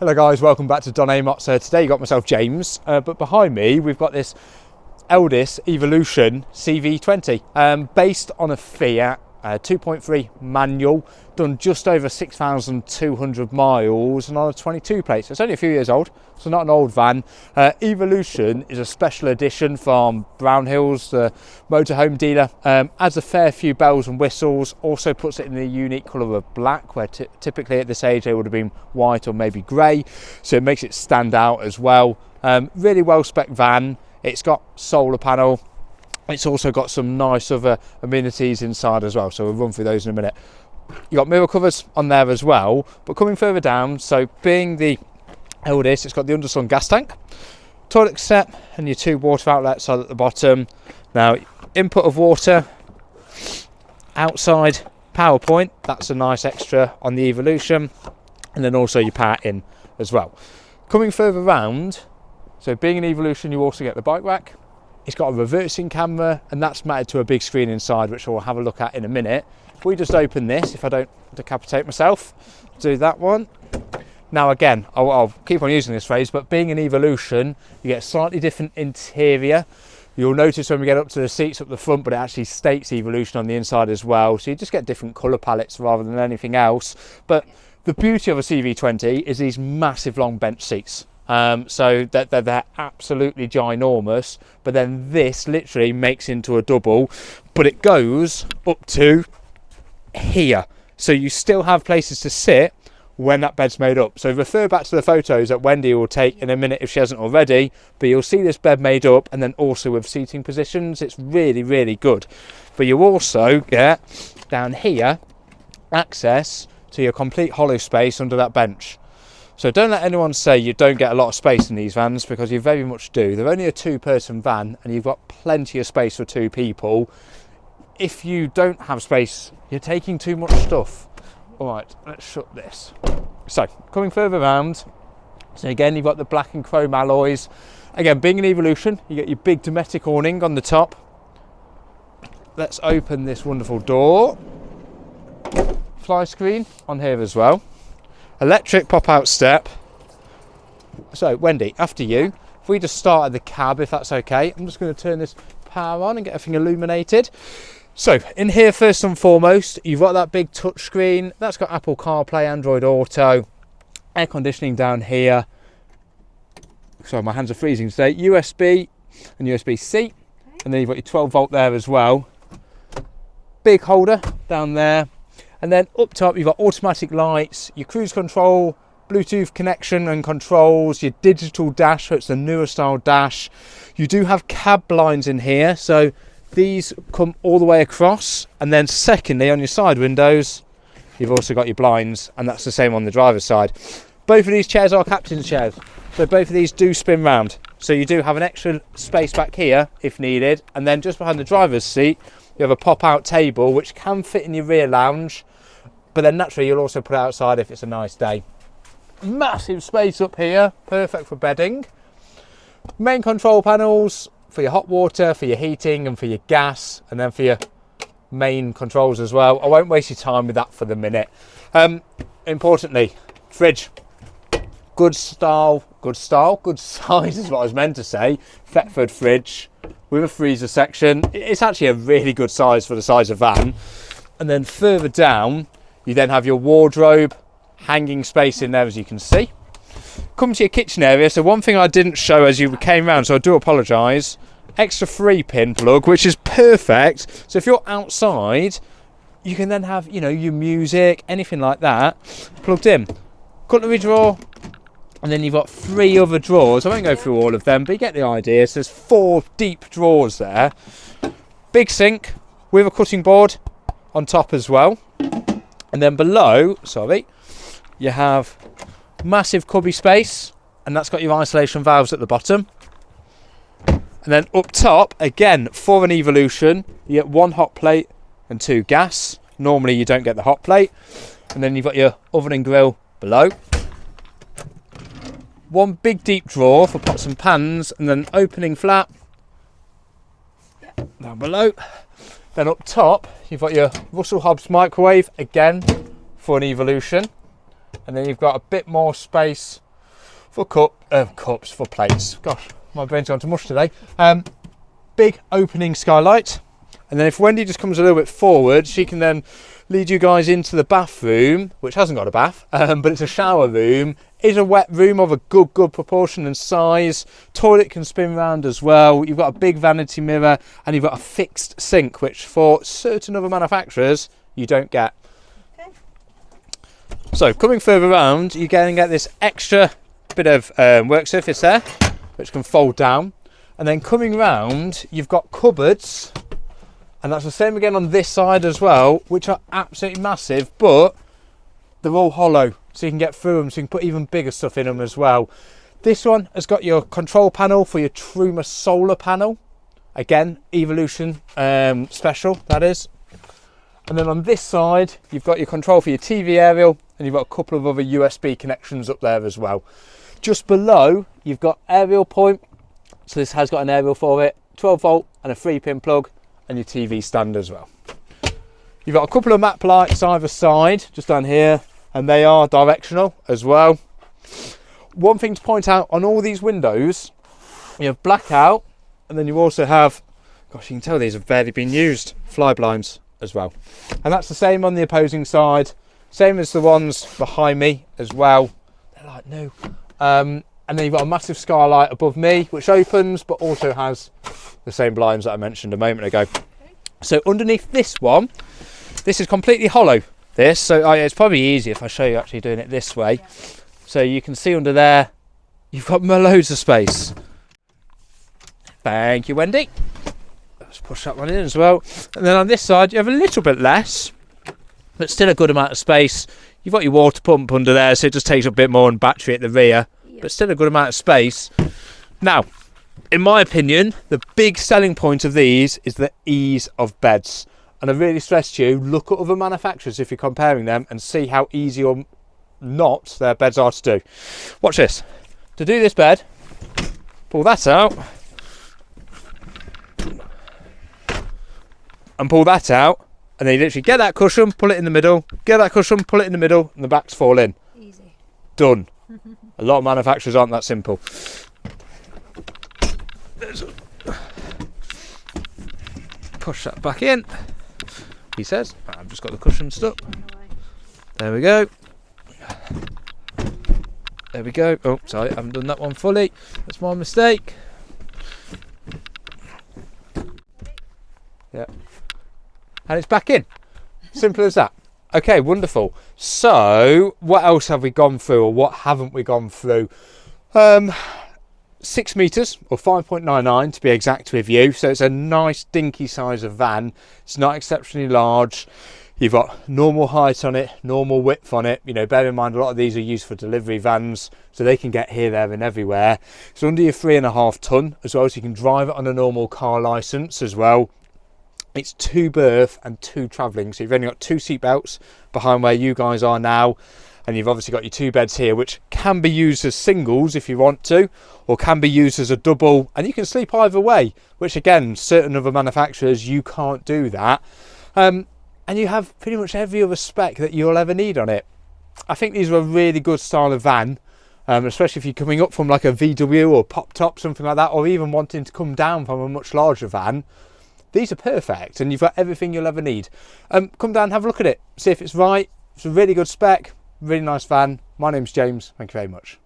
Hello guys, welcome back to Don Amott's. Today you got myself James, but behind me we've got this Elddis Evolution CV20, based on a Fiat 2.3 manual, done just over 6,200 miles and on a 22 plate. So it's only a few years old, so not an old van. Evolution is a special edition from Brownhills, the motorhome dealer. Adds a fair few bells and whistles, also puts it in the unique colour of black, where typically at this age they would have been white or maybe grey, so it makes it stand out as well. Really well spec van. It's got solar panel. It's also got some nice other amenities inside as well, so we'll run through those in a minute. You got mirror covers on there as well, but coming further down, so being the Elddis, it's got the underslung gas tank, toilet set, and your two water outlets are at the bottom. Now, input of water, outside power point, that's a nice extra on the Evolution, and then also your power in as well. Coming further round, so being an Evolution, you also get the bike rack. It's got a reversing camera, and that's mounted to a big screen inside, which we'll have a look at in a minute. If we just open this, if I don't decapitate myself, do that one. Now again, I'll keep on using this phrase, but being an Evolution, you get a slightly different interior. You'll notice when we get up to the seats up the front, but it actually states Evolution on the inside as well. So you just get different colour palettes rather than anything else. But the beauty of a CV20 is these massive long bench seats. So they're absolutely ginormous, but then this literally makes into a double, but it goes up to here, so you still have places to sit when that bed's made up. So refer back to the photos that Wendy will take in a minute if she hasn't already, but you'll see this bed made up, and then also with seating positions. It's really good. But you also get down here access to your complete hollow space under that bench. So don't let anyone say you don't get a lot of space in these vans, because you very much do. They're only a two-person van, and you've got plenty of space for two people. If you don't have space, you're taking too much stuff. All right, let's shut this. So coming further around, so again, you've got the black and chrome alloys. Again, being an Evolution, you get your big Dometic awning on the top. Let's open this wonderful door. Fly screen on here as well. Electric pop-out step. So Wendy, after you, if we just start at the cab, if that's okay. I'm just going to turn this power on and get everything illuminated. So in here, first and foremost, you've got that big touch screen. That's got Apple CarPlay, Android Auto, air conditioning down here. Sorry, my hands are freezing today. USB and USB-C, and then you've got your 12 volt there as well. Big holder down there. And then up top, you've got automatic lights, your cruise control, Bluetooth connection and controls, your digital dash, so it's the newer style dash. You do have cab blinds in here, so these come all the way across. And then secondly, on your side windows, you've also got your blinds, and that's the same on the driver's side. Both of these chairs are captain's chairs, so both of these do spin round. So you do have an extra space back here if needed. And then just behind the driver's seat, you have a pop-out table, which can fit in your rear lounge, but then naturally you'll also put it outside if it's a nice day. Massive space up here, perfect for bedding. Main control panels for your hot water, for your heating, and for your gas, and then for your main controls as well. I won't waste your time with that for the minute. Importantly, fridge. Good size is what I was meant to say. Thetford fridge with a freezer section. It's actually a really good size for the size of van. And then further down, you then have your wardrobe, hanging space in there, as you can see. Come to your kitchen area. So one thing I didn't show as you came round, so I do apologise. Extra 3-pin plug, which is perfect. So if you're outside, you can then have, you know, your music, anything like that, plugged in. Cutlery drawer, and then you've got 3 other drawers. I won't go through all of them, but you get the idea. So there's 4 deep drawers there. Big sink with a cutting board on top as well. And then below, you have massive cubby space, and that's got your isolation valves at the bottom. And then up top, again, for an Evolution, you get 1 hot plate and 2 gas. Normally you don't get the hot plate. And then you've got your oven and grill below. 1 big deep drawer for pots and pans, and then opening flap down below. Then up top, you've got your Russell Hobbs microwave, again, for an Evolution. And then you've got a bit more space for cups, for plates. Gosh, my brain's gone to mush today. Big opening skylight. And then if Wendy just comes a little bit forward, she can then lead you guys into the bathroom, which hasn't got a bath, but it's a shower room. It's a wet room of a good proportion and size. Toilet can spin around as well. You've got a big vanity mirror and you've got a fixed sink, which for certain other manufacturers, you don't get. Okay. So coming further around, you're going to get this extra bit of work surface there, which can fold down. And then coming round, you've got cupboards. And that's the same again on this side as well, which are absolutely massive, but they're all hollow, so you can get through them, so you can put even bigger stuff in them as well. This one has got your control panel for your Truma solar panel. Again, Evolution special, that is. And then on this side, you've got your control for your TV aerial, and you've got a couple of other USB connections up there as well. Just below, you've got aerial point. So this has got an aerial for it, 12 volt and a 3-pin plug, and your TV stand as well. You've got a couple of map lights either side, just down here, and they are directional as well. One thing to point out on all these windows, you have blackout, and then you also have, gosh, you can tell these have barely been used, fly blinds as well. And that's the same on the opposing side, same as the ones behind me as well. They're like new. And then you've got a massive skylight above me, which opens, but also has the same blinds that I mentioned a moment ago. So underneath this one, this is completely hollow, this. So it's probably easier if I show you actually doing it this way. Yeah. So you can see under there, you've got loads of space. Thank you, Wendy. Let's push that one in as well. And then on this side, you have a little bit less, but still a good amount of space. You've got your water pump under there, so it just takes up a bit more and battery at the rear, but still a good amount of space. Now, in my opinion, the big selling point of these is the ease of beds. And I really stress to you, look at other manufacturers if you're comparing them and see how easy or not their beds are to do. Watch this. To do this bed, pull that out and pull that out, and then you literally get that cushion, pull it in the middle, get that cushion, pull it in the middle, and the backs fall in. Easy. Done. A lot of manufacturers aren't that simple. Push that back in, he says. I've just got the cushion stuck. There we go. There we go. Oh, sorry, I haven't done that one fully. That's my mistake. Yeah. And it's back in. Simple as that. Okay, wonderful. So, what else have we gone through, or what haven't we gone through? 6 meters, or 5.99 to be exact with you. So it's a nice dinky size of van. It's not exceptionally large. You've got normal height on it, normal width on it. You know, bear in mind a lot of these are used for delivery vans, so they can get here, there and everywhere. It's under your 3.5 ton as well, so you can drive it on a normal car license as well. It's 2 berth and 2 travelling, so you've only got 2 seat belts behind where you guys are now, and you've obviously got your 2 beds here, which can be used as singles if you want to, or can be used as a double, and you can sleep either way, which again, certain other manufacturers, you can't do that. And you have pretty much every other spec that you'll ever need on it. I think these are a really good style of van, especially if you're coming up from like a VW or pop top, something like that, or even wanting to come down from a much larger van. These are perfect, and you've got everything you'll ever need. Come down, have a look at it, see if it's right. It's a really good spec, really nice van. My name's James, thank you very much.